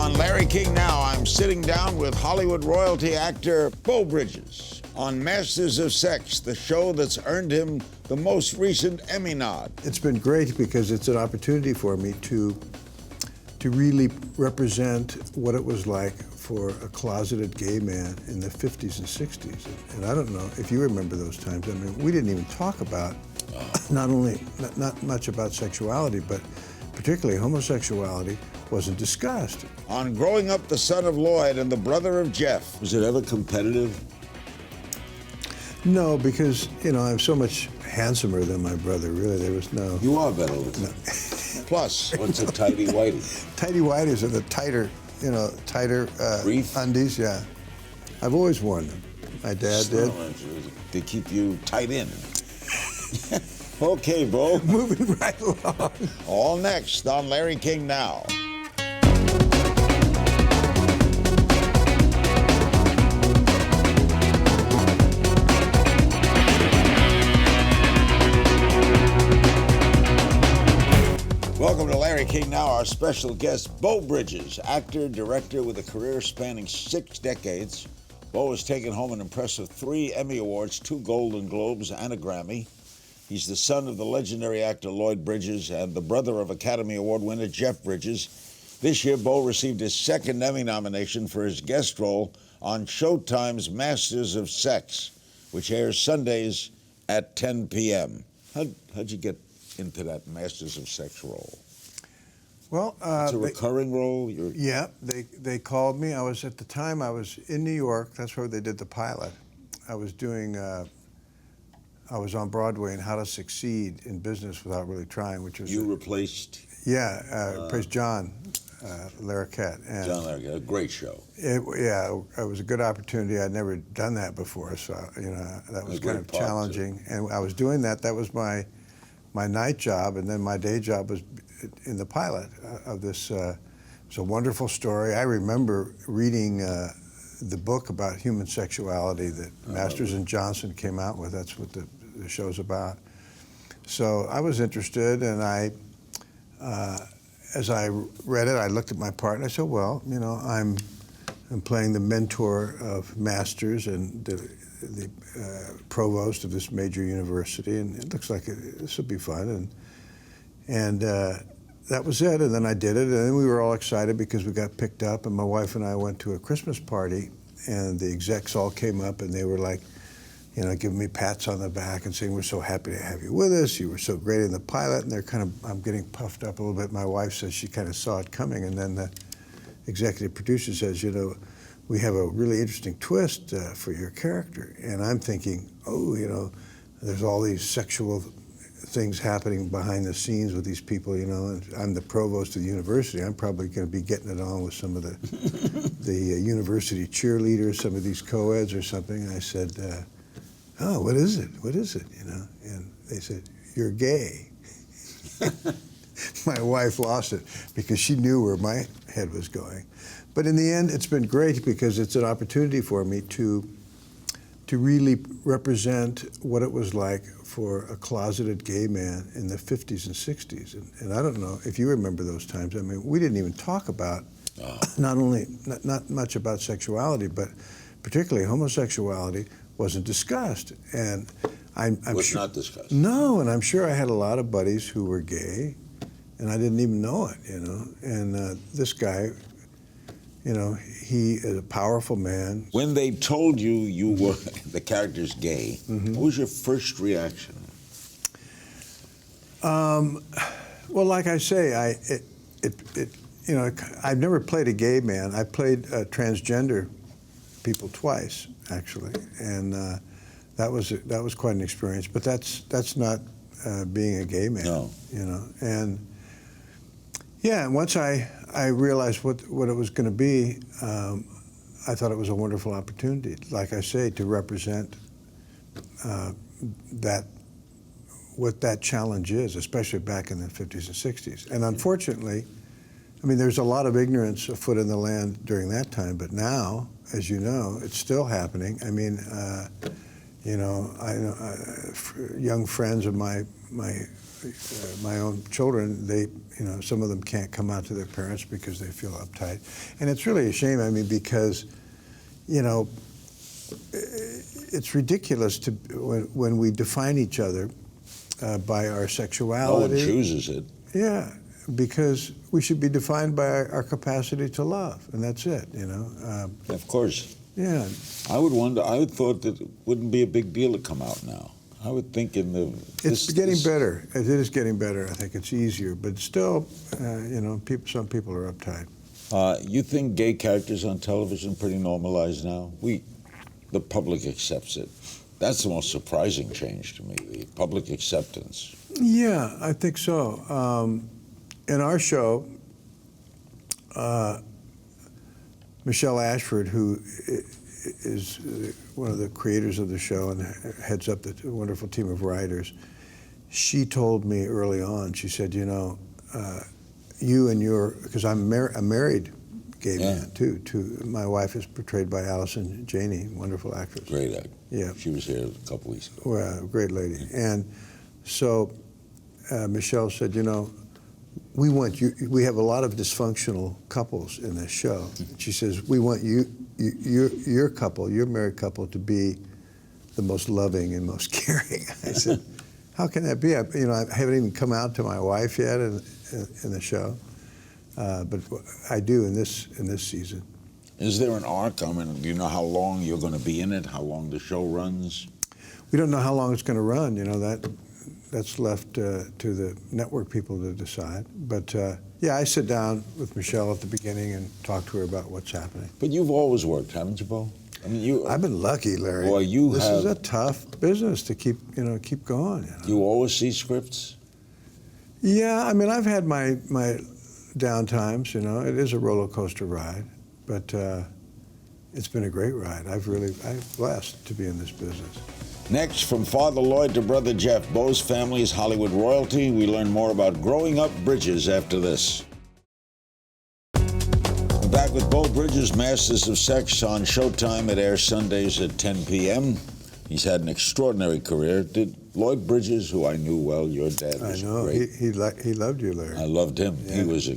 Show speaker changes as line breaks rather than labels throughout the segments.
On Larry King Now, I'm sitting down with Hollywood royalty actor Beau Bridges on Masters of Sex, the show that's earned him the most recent Emmy nod.
It's been great because it's an opportunity for me to really represent what it was like for a closeted gay man in the 50s and 60s. And I don't know if you remember those times. I mean, we didn't even talk about not much about sexuality, but particularly homosexuality wasn't discussed.
On growing up the son of Lloyd and the brother of Jeff.
Was it ever competitive?
No, because, you know, I'm so much handsomer than my brother, really. There was no...
You are better looking.
No.
Plus,
what's a tighty whitey?
Tighty whities are the tighter
Brief?
undies, yeah. I've always worn them. My dad did.
They keep you tight in. Okay, Beau.
Moving right along.
All next on Larry King Now. Welcome to Larry King Now. Our special guest, Beau Bridges, actor, director with a career spanning 6 decades. Beau has taken home an impressive 3 Emmy Awards, 2 Golden Globes, and a Grammy. He's the son of the legendary actor Lloyd Bridges and the brother of Academy Award winner Jeff Bridges. This year, Beau received his 2nd Emmy nomination for his guest role on Showtime's Masters of Sex, which airs Sundays at 10 p.m. How'd you get into that Masters of Sex role?
Well,
it's a recurring role?
Yeah, they called me. At the time, I was in New York. That's where they did the pilot. I was on Broadway in How to Succeed in Business Without Really Trying, which was...
You replaced?
Yeah, replaced John Larroquette.
John Larroquette, a great show.
It was a good opportunity. I'd never done that before, so, you know, that was kind of challenging. And I was doing that. That was my night job, and then my day job was in the pilot of this. It's a wonderful story. I remember reading the book about human sexuality that Masters and Johnson came out with. That's what the show's about. So I was interested, and as I read it, I looked at my part, and I said, well, you know, I'm playing the mentor of Masters and the provost of this major university, and it looks like this would be fun. And that was it, and then I did it, and then we were all excited because we got picked up, and my wife and I went to a Christmas party, and the execs all came up, and they were like, you know, giving me pats on the back and saying, we're so happy to have you with us, you were so great in the pilot, and they're kind of, I'm getting puffed up a little bit. My wife says she kind of saw it coming, and then the executive producer says, you know, we have a really interesting twist for your character. And I'm thinking, oh, you know, there's all these sexual things happening behind the scenes with these people, you know, and I'm the provost of the university. I'm probably going to be getting it on with some of the university cheerleaders, some of these co-eds or something. And I said, oh, what is it? What is it, you know? And they said, you're gay. My wife lost it because she knew where my head was going. But in the end, it's been great because it's an opportunity for me to really represent what it was like for a closeted gay man in the 50s and 60s. And I don't know if you remember those times. I mean, we didn't even talk about not much about sexuality, but particularly homosexuality wasn't discussed. And I'm
was
sure,
not discussed.
No, and I'm sure I had a lot of buddies who were gay, and I didn't even know it, you know. And this guy, you know, he is a powerful man.
When they told you you were the character's gay, what was your first reaction?
Well, like I say, you know, I've never played a gay man. I played transgender people twice, actually, and that was quite an experience. But that's not being a gay man,
no.
You know. And yeah, and once I realized what it was going to be, I thought it was a wonderful opportunity, like I say, to represent what that challenge is, especially back in the 50s and 60s. And unfortunately, I mean, there's a lot of ignorance afoot in the land during that time, but now, as you know, it's still happening. I mean, you know, young friends of my my own children, some of them can't come out to their parents because they feel uptight. And it's really a shame, I mean, because, it's ridiculous when we define each other by our sexuality.
No one chooses it.
Yeah, because we should be defined by our capacity to love, and that's it,
Of course.
Yeah.
I would thought that it wouldn't be a big deal to come out now. I would think
It's getting better. It is getting better. I think it's easier, but still, some people are uptight.
You think gay characters on television pretty normalized now? The public accepts it. That's the most surprising change to me, the public acceptance.
Yeah, I think so. In our show, Michelle Ashford, who is one of the creators of the show and heads up the wonderful team of writers, she told me early on, she said, you and because I'm a married gay man, too. My wife is portrayed by Allison Janney, wonderful actress.
Great actor.
Yeah.
She was here a couple weeks ago.
Well, great lady. And so Michelle said, we want you, we have a lot of dysfunctional couples in this show. She says, we want your couple, your married couple, to be the most loving and most caring. I said, how can that be? I haven't even come out to my wife yet in the show, but I do in this season.
Is there an arc? I mean, do you know how long you're going to be in it? How long the show runs?
We don't know how long it's going to run. That's left to the network people to decide. But I sit down with Michelle at the beginning and talk to her about what's happening.
But you've always worked, haven't you, Beau? I mean,
I've been lucky, Larry.
Well,
this is a tough business to keep going.
You always see scripts?
Yeah, I mean, I've had my down times. It is a roller coaster ride, but it's been a great ride. I'm blessed to be in this business.
Next, from Father Lloyd to Brother Jeff, Beau's family is Hollywood royalty. We learn more about growing up Bridges after this. We're back with Beau Bridges, Masters of Sex on Showtime. It airs Sundays at 10 p.m. He's had an extraordinary career. Did Lloyd Bridges, who I knew well, your dad was great.
He loved you, Larry.
I loved him.
Yeah.
He was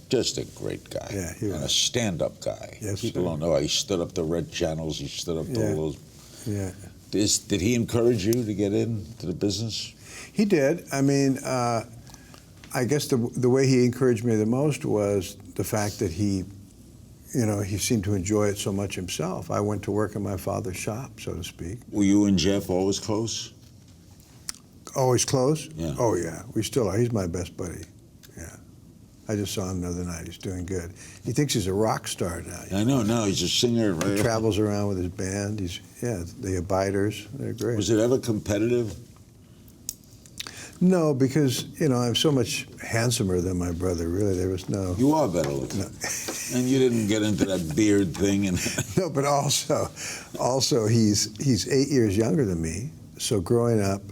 just a great guy.
Yeah, he was.
And a stand-up guy.
Yes,
People don't know. He stood up the red channels. He stood up to all those.
Yeah.
Did he encourage you to get into the business?
He did. I mean, I guess the way he encouraged me the most was the fact that he seemed to enjoy it so much himself. I went to work in my father's shop, so to speak.
Were you and Jeff always close?
Always close?
Yeah.
Oh, yeah. We still are. He's my best buddy. Yeah. I just saw him the other night. He's doing good. He thinks he's a rock star now.
I know. Now he's a singer. Right?
He travels around with his band. The Abiders. They're great.
Was it ever competitive?
No, because, I'm so much handsomer than my brother, really. There was no...
You are better looking.
No.
And you didn't get into that beard thing.
No, but also he's 8 years younger than me. So growing up,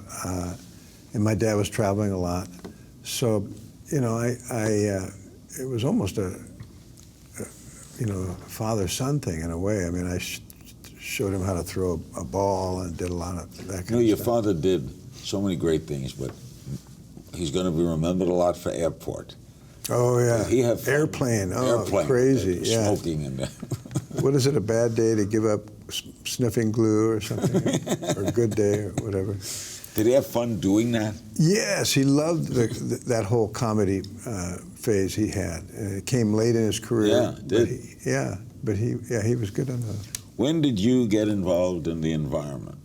and my dad was traveling a lot. So, it was almost a father-son thing in a way. I mean, I showed him how to throw a ball and did a lot of that kind of stuff.
Your father did so many great things, but he's going to be remembered a lot for airport.
Oh, yeah.
He had fun.
Airplane. Oh, crazy. Yeah.
Smoking and...
What is it, a bad day to give up sniffing glue or something? Or a good day or whatever?
Did he have fun doing that?
Yes, he loved that whole comedy phase he had. It came late in his career.
Yeah,
but he was good on those.
When did you get involved in the environment?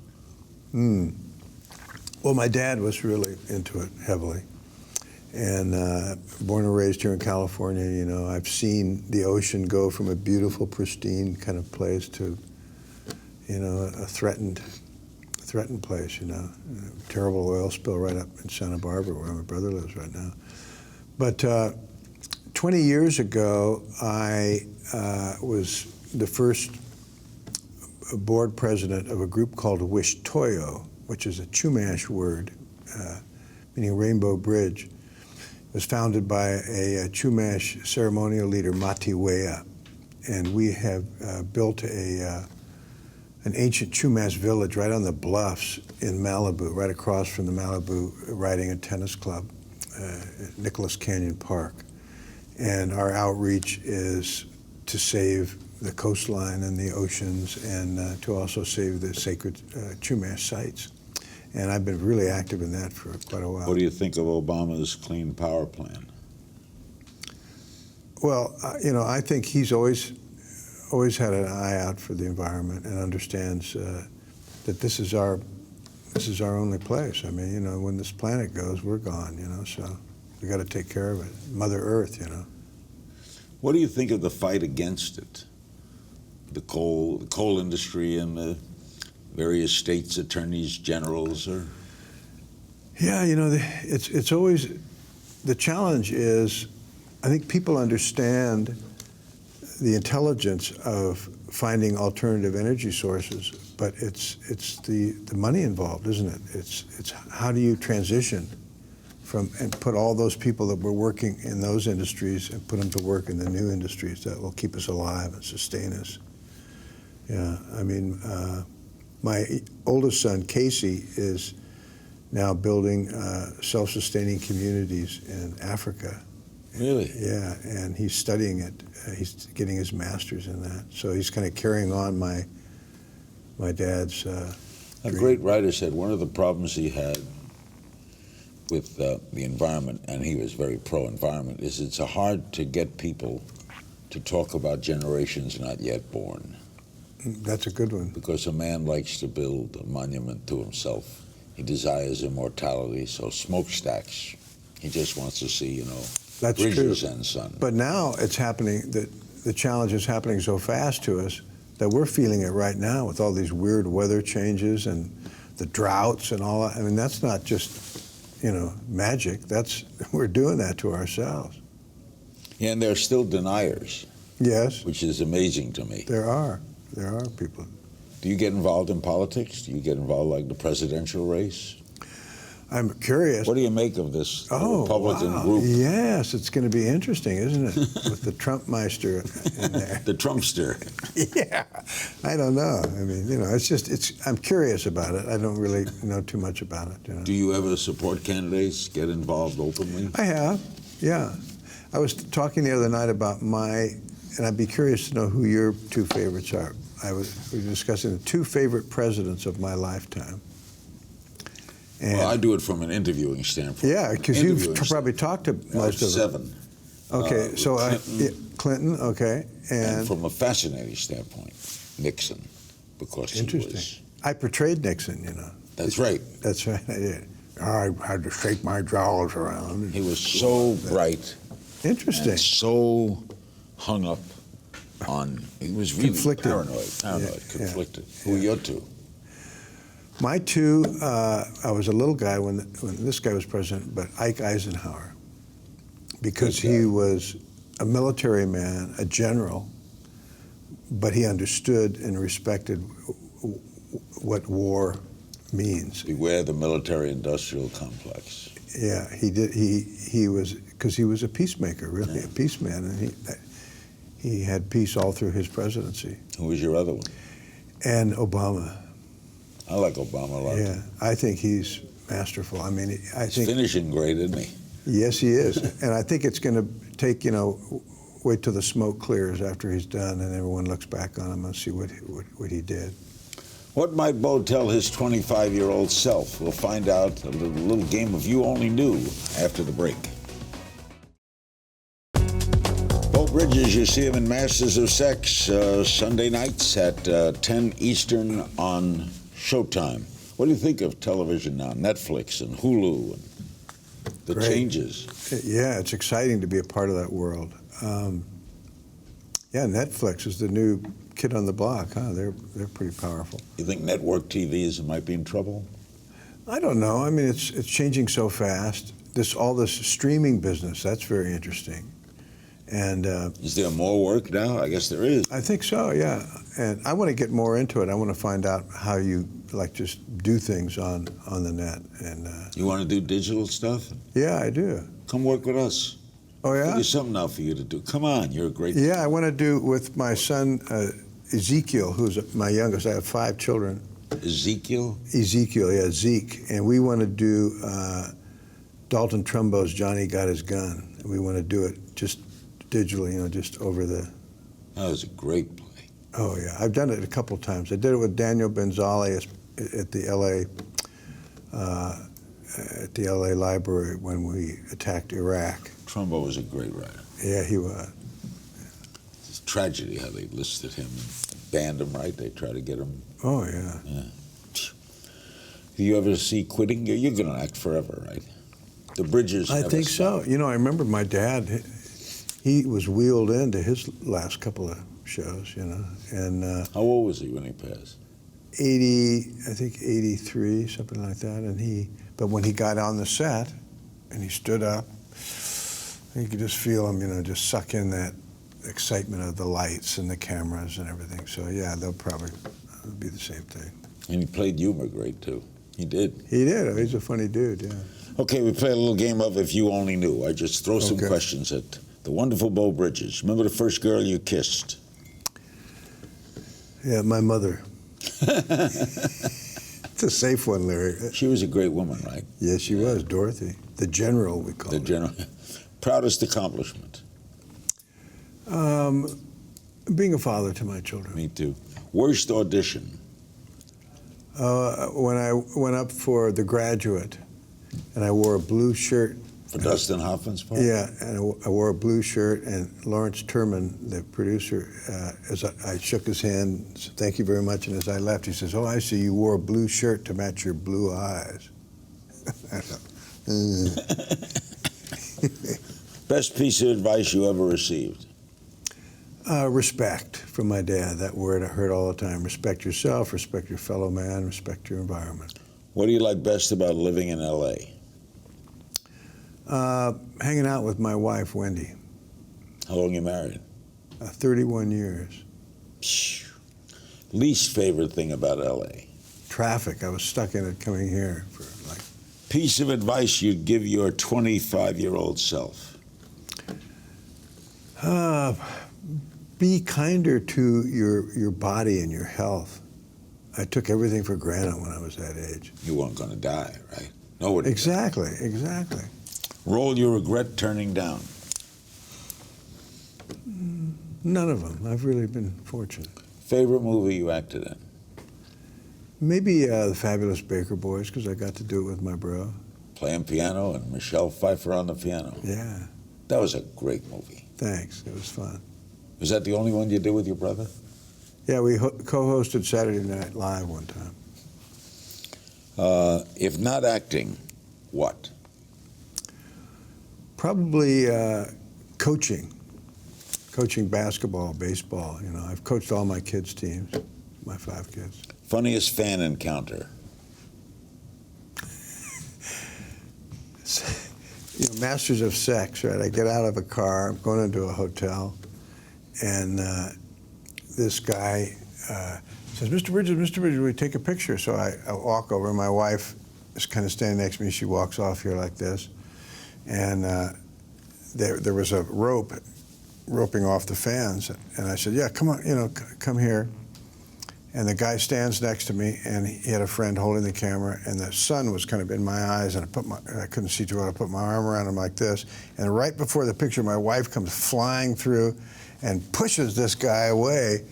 Well, my dad was really into it heavily. And born and raised here in California, I've seen the ocean go from a beautiful, pristine kind of place to, a threatened place, A terrible oil spill right up in Santa Barbara, where my brother lives right now. But 20 years ago, I was the first board president of a group called Wishtoyo, which is a Chumash word, meaning rainbow bridge. It was founded by a Chumash ceremonial leader, Matiwea, and we have built a an ancient Chumash village right on the bluffs in Malibu, right across from the Malibu Riding and Tennis Club, Nicholas Canyon Park. And our outreach is to save the coastline and the oceans, and to also save the sacred Chumash sites. And I've been really active in that for quite a while.
What do you think of Obama's clean power plan?
Well, I think he's always had an eye out for the environment and understands that this is our only place. I mean, when this planet goes, we're gone. So we got to take care of it. Mother Earth.
What do you think of the fight against it? The coal industry and the various states' attorneys generals, or?
Yeah, it's always the challenge is, I think people understand the intelligence of finding alternative energy sources, but it's the money involved, isn't it? It's how do you transition and put all those people that were working in those industries and put them to work in the new industries that will keep us alive and sustain us. Yeah, I mean, my oldest son, Casey, is now building self-sustaining communities in Africa.
Really?
Yeah, and he's studying it. He's getting his master's in that. So he's kind of carrying on my dad's
A
dream.
great writer said one of the problems he had with the environment, and he was very pro-environment, is it's hard to get people to talk about generations not yet born.
That's a good one.
Because a man likes to build a monument to himself. He desires immortality, so smokestacks. He just wants to see,
That's
Bridges
true.
and Son.
But now it's happening, the challenge is happening so fast to us that we're feeling it right now with all these weird weather changes and the droughts and all that. I mean, that's not just, magic. We're doing that to ourselves.
Yeah, and there are still deniers.
Yes.
Which is amazing to me.
There are people.
Do you get involved in politics? Do you get involved like the presidential race?
I'm curious.
What do you make of this Republican group?
Yes, it's going to be interesting, isn't it? With the Trumpmeister in there.
The Trumpster.
Yeah, I don't know. I mean, I'm curious about it. I don't really know too much about it.
Do you ever support candidates, get involved openly?
I have, yeah. I was talking the other night about and I'd be curious to know who your two favorites are. We were discussing the two favorite presidents of my lifetime. And
well, I do it from an interviewing standpoint.
Yeah, because you've probably talked to most of them.
7.
Okay, so Clinton, okay.
And from a fascinating standpoint, Nixon, because he was...
I portrayed Nixon,
That's right.
That's right, I did. I had to shake my jowls around.
He was so bright.
Interesting.
And so hung up on... He was really
conflicted.
Conflicted. Who are your two?
My two, I was a little guy when this guy was president, but Ike Eisenhower, because he was a military man, a general, but he understood and respected what war means.
Beware the military-industrial complex.
Yeah, he did. He was, because he was a peacemaker, really, a peaceman, and he had peace all through his presidency.
Who was your other one?
And Obama.
I like Obama a lot.
Yeah, I think he's masterful. I mean,
He's finishing great, isn't he?
Yes, he is. And I think it's going to take, wait till the smoke clears after he's done and everyone looks back on him and see what he did.
What might Beau tell his 25-year-old self? We'll find out a little game of You Only Knew after the break. Beau Bridges, you see him in Masters of Sex Sunday nights at 10 Eastern on Showtime. What do you think of television now? Netflix and Hulu and the changes.
Yeah, it's exciting to be a part of that world. Yeah, Netflix is the new kid on the block, huh? They're pretty powerful.
You think network TVs might be in trouble?
I don't know. I mean, it's changing so fast. All this streaming business, that's very interesting. And
is there more work now? I guess there is.
I think so, yeah. And I want to get more into it. I want to find out how you just do things on the net. And
you want to do digital stuff?
Yeah, I do.
Come work with us.
Oh yeah.
There's something out for you to do. Come on, you're a great.
Yeah, I want to do with my son. Ezekiel, who's my youngest. I have 5 children.
Ezekiel?
Ezekiel, yeah, Zeke. And we want to do Dalton Trumbo's Johnny Got His Gun. And we want to do it just digitally, just over the...
That was a great play.
Oh, yeah. I've done it a couple times. I did it with Daniel Benzali at the LA Library when we attacked Iraq.
Trumbo was a great writer.
Yeah, he was.
It's a tragedy how they listed him and banned him, right? They try to get him.
Oh, yeah.
Yeah. Do you ever see quitting? You're going to act forever, right? The Bridges.
I think so. I remember my dad, he was wheeled into his last couple of shows, and
how old was he when he passed?
80, I think 83, something like that. But when he got on the set and he stood up, you could just feel him, just suck in that excitement of the lights and the cameras and everything. So yeah, they'll probably be the same thing.
And he played humor great too. He did.
He did. He's a funny dude, yeah.
Okay, we play a little game of If You Only Knew. I just throw some questions at the wonderful Beau Bridges. Remember the first girl you kissed?
Yeah, my mother. It's a safe one, Larry.
She was a great woman, right?
Yes, she was, Dorothy. The General, we call her.
The General. Proudest accomplishment?
Being a father to my children.
Me too. Worst audition?
When I went up for The Graduate, and I wore a blue shirt.
For Dustin Hoffman's part?
Yeah, and I wore a blue shirt, and Lawrence Turman, the producer, as I shook his hand, said, "Thank you very much," and as I left, he says, "Oh, I see, you wore a blue shirt to match your blue eyes."
Best piece of advice you ever received?
Respect from my dad, that word I heard all the time. Respect yourself, respect your fellow man, respect your environment.
What do you like best about living in L.A.?
Hanging out with my wife, Wendy.
How long you married?
31 years.
Least favorite thing about L.A.?
Traffic. I was stuck in it coming here for like...
Piece of advice you'd give your 25-year-old self?
Be kinder to your body and your health. I took everything for granted when I was that age.
You weren't going to die, right? Nobody.
Exactly.
Role you regret turning down?
None of them. I've really been fortunate.
Favorite movie you acted in?
Maybe The Fabulous Baker Boys, because I got to do it with my bro.
Playing piano and Michelle Pfeiffer on the piano.
Yeah.
That was a great movie.
Thanks. It was fun.
Was that the only one you did with your brother?
Yeah, we co-hosted Saturday Night Live one time.
If not acting, what?
Probably coaching basketball, baseball. I've coached all my kids' teams, my 5 kids.
Funniest fan encounter?
Masters of Sex, right? I get out of a car, I'm going into a hotel, and this guy says, Mr. Bridges, will you take a picture? So I walk over, and my wife is kind of standing next to me. She walks off here like this, and there was a roping off the fans, and I said, yeah, come on, come here. And the guy stands next to me, and he had a friend holding the camera, and the sun was kind of in my eyes, and I couldn't see too well. I put my arm around him like this, and right before the picture, my wife comes flying through and pushes this guy away,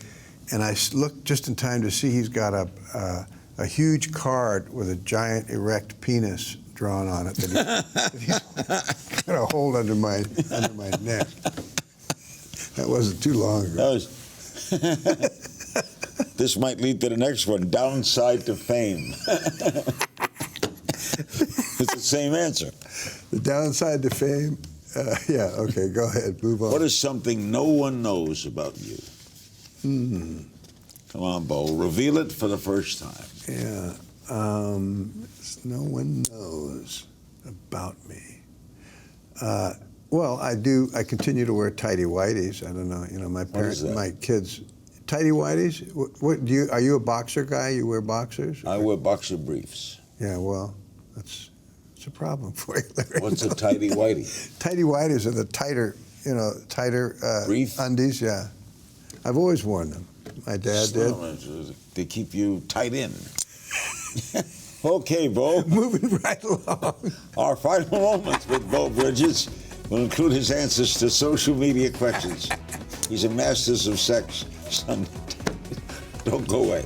and I look just in time to see he's got a huge card with a giant erect penis drawn on it that he's got a hold under my neck. That wasn't too long ago.
This might lead to the next one, downside to fame. It's the same answer.
The downside to fame? Yeah, okay, go ahead, move on.
What is something no one knows about you? Come on, Beau, reveal it for the first time.
Yeah, no one knows about me. Well, I continue to wear tighty-whities. I don't know, my parents, my kids. Tighty-whities? Are you a boxer guy? You wear boxers?
I wear boxer briefs.
Yeah, well, it's a problem for you, Larry.
What's a tighty-whitey?
Tighty-whities are the tighter
Brief?
undies, yeah. I've always worn them. My dad did.
To keep you tight in. Okay, Beau.
Moving right along.
Our final moments with Beau Bridges will include his answers to social media questions. He's a Masters of Sex son. Don't go away.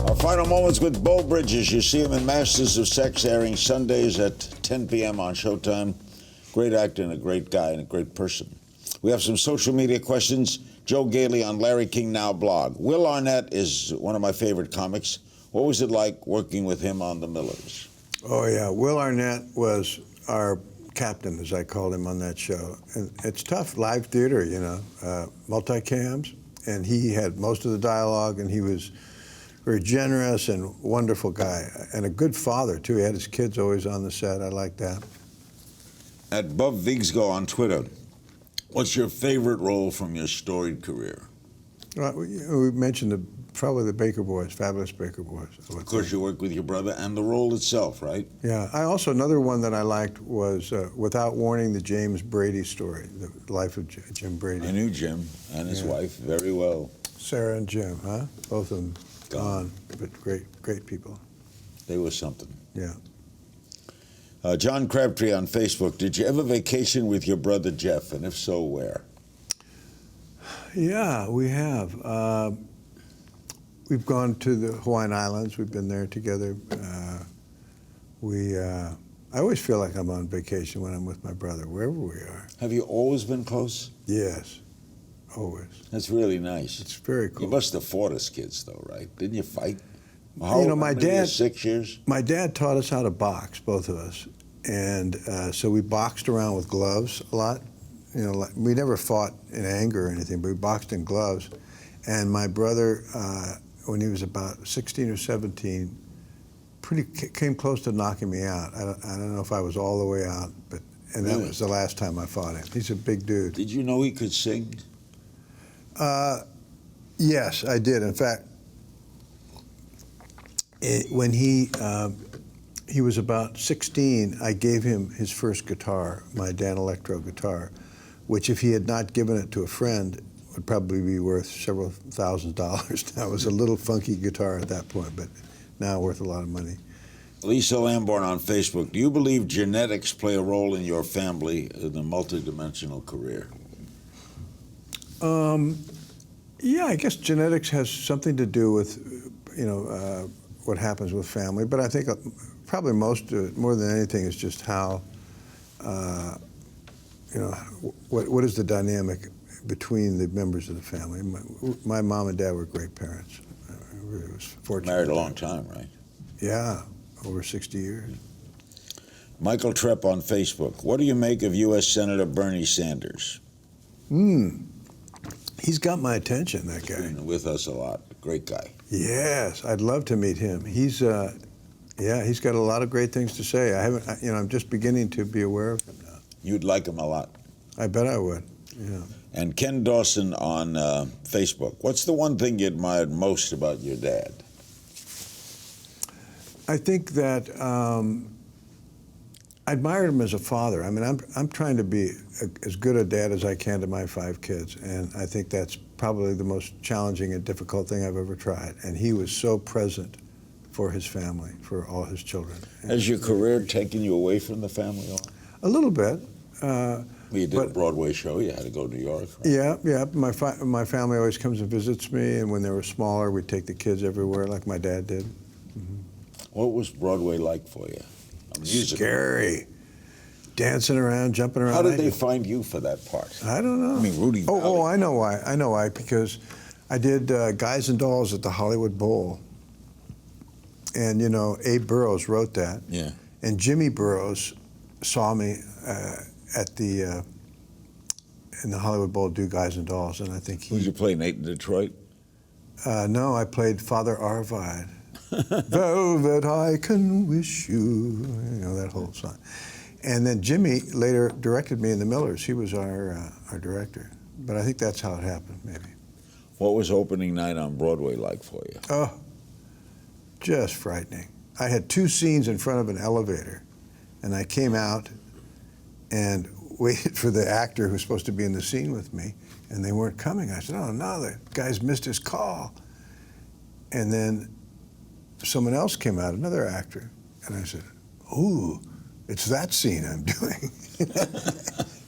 Our final moments with Beau Bridges. You see him in Masters of Sex, airing Sundays at 10 p.m. on Showtime. Great actor and a great guy and a great person. We have some social media questions. Joe Gailey on Larry King Now blog. Will Arnett is one of my favorite comics. What was it like working with him on The Millers?
Oh, yeah. Will Arnett was our captain, as I called him on that show. And it's tough, live theater, you know, multicams. And he had most of the dialogue, and he was very generous and wonderful guy. And a good father, too. He had his kids always on the set. I like that.
At Bub Vigsgo on Twitter, what's your favorite role from your storied career?
Well, we mentioned probably the Baker Boys, Fabulous Baker Boys.
Of course, you worked with your brother and the role itself, right?
Yeah. Another one that I liked was Without Warning, the James Brady story, the life of Jim Brady.
I knew Jim and his wife very well.
Sarah and Jim, huh? Both of them gone, but great people.
They were something.
Yeah.
John Crabtree on Facebook, did you ever vacation with your brother Jeff, and if so, where?
Yeah, we have. We've gone to the Hawaiian Islands. We've been there together. I always feel like I'm on vacation when I'm with my brother, wherever we are.
Have you always been close?
Yes, always.
That's really nice.
It's very cool.
You must have fought as kids, though, right? Didn't you fight?
My dad.
6 years?
My dad taught us how to box, both of us, and so we boxed around with gloves a lot. You know, we never fought in anger or anything, but we boxed in gloves. And my brother, when he was about 16 or 17, came close to knocking me out. I don't know if I was all the way out, and that was the last time I fought him. He's a big dude.
Did you know he could sing?
Yes, I did. In fact, when he was about 16, I gave him his first guitar, my Dan Electro guitar, which if he had not given it to a friend, would probably be worth several $1,000s. Now, it was a little funky guitar at that point, but now worth a lot of money.
Lisa Lamborn on Facebook, do you believe genetics play a role in your family in a multidimensional career?
Yeah, I guess genetics has something to do with, what happens with family. But I think probably more than anything is just how, what is the dynamic between the members of the family. My mom and dad were great parents. I really was fortunate.
Married a long time, right?
Yeah, over 60 years.
Michael Trepp on Facebook, what do you make of U.S. Senator Bernie Sanders?
He's got my attention, that guy.
Been with us a lot. Great guy.
Yes, I'd love to meet him. He's got a lot of great things to say. I'm just beginning to be aware of him now.
You'd like him a lot.
I bet I would, yeah.
And Ken Dawson on Facebook, what's the one thing you admired most about your dad?
I think that I admired him as a father. I mean, I'm trying to be as good a dad as I can to my 5 kids, and I think that's probably the most challenging and difficult thing I've ever tried. And he was so present for his family, for all his children.
Has your career taken you away from the family?
A little bit.
You did a Broadway show. You had to go to New York. Right?
Yeah. My family always comes and visits me, and when they were smaller, we'd take the kids everywhere, like my dad did. Mm-hmm.
What was Broadway like for you?
Scary. Dancing around, jumping around.
How did they find you for that part?
I don't know.
I mean, Rudy Valley.
Oh, I know why. I know why. Because I did Guys and Dolls at the Hollywood Bowl. And, Abe Burrows wrote that.
Yeah.
And Jimmy Burrows saw me in the Hollywood Bowl do Guys and Dolls, and I think he...
Did you play Nate in Detroit?
No, I played Father Arvide. Velvet, I can wish you, that whole song. And then Jimmy later directed me in The Millers. He was our director. But I think that's how it happened, maybe.
What was opening night on Broadway like for you?
Oh, just frightening. I had 2 scenes in front of an elevator, and I came out, and waited for the actor who was supposed to be in the scene with me, and they weren't coming. I said, oh, no, the guy's missed his call. And then someone else came out, another actor, and I said, ooh, it's that scene I'm doing.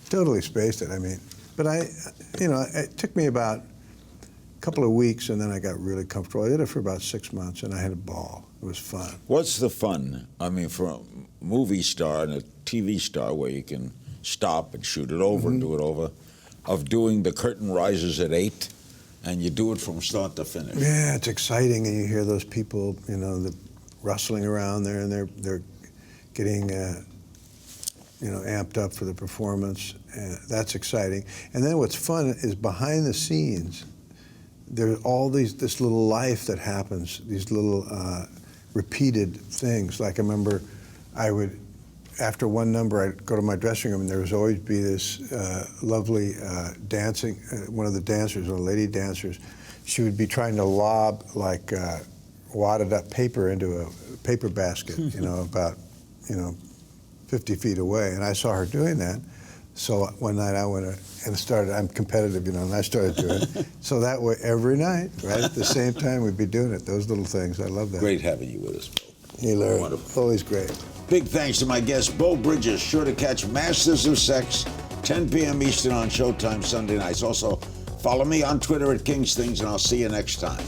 Totally spaced it, I mean. But it took me about a couple of weeks, and then I got really comfortable. I did it for about 6 months, and I had a ball. It was fun.
What's the fun? I mean, for a movie star and a TV star where you can stop and shoot it over and do it over, of doing The Curtain Rises at 8, and you do it from start to finish.
Yeah, it's exciting, and you hear those people, rustling around there, and they're getting, amped up for the performance. That's exciting. And then what's fun is behind the scenes, there's all this little life that happens, these little repeated things. Like I remember after one number, I'd go to my dressing room, and there would always be this lovely dancing, one of the dancers, or lady dancers, she would be trying to lob like wadded up paper into a paper basket, about 50 feet away. And I saw her doing that. So one night I went and started, I'm competitive, and I started doing it. So that way, every night, right at the same time, we'd be doing it. Those little things, I love that.
Great having you with us, Beau.
Hey, Larry,
Wonderful.
always great.
Big thanks to my guest, Beau Bridges. Sure to catch Masters of Sex, 10 p.m. Eastern on Showtime Sunday nights. Also, follow me on Twitter at King's Things, and I'll see you next time.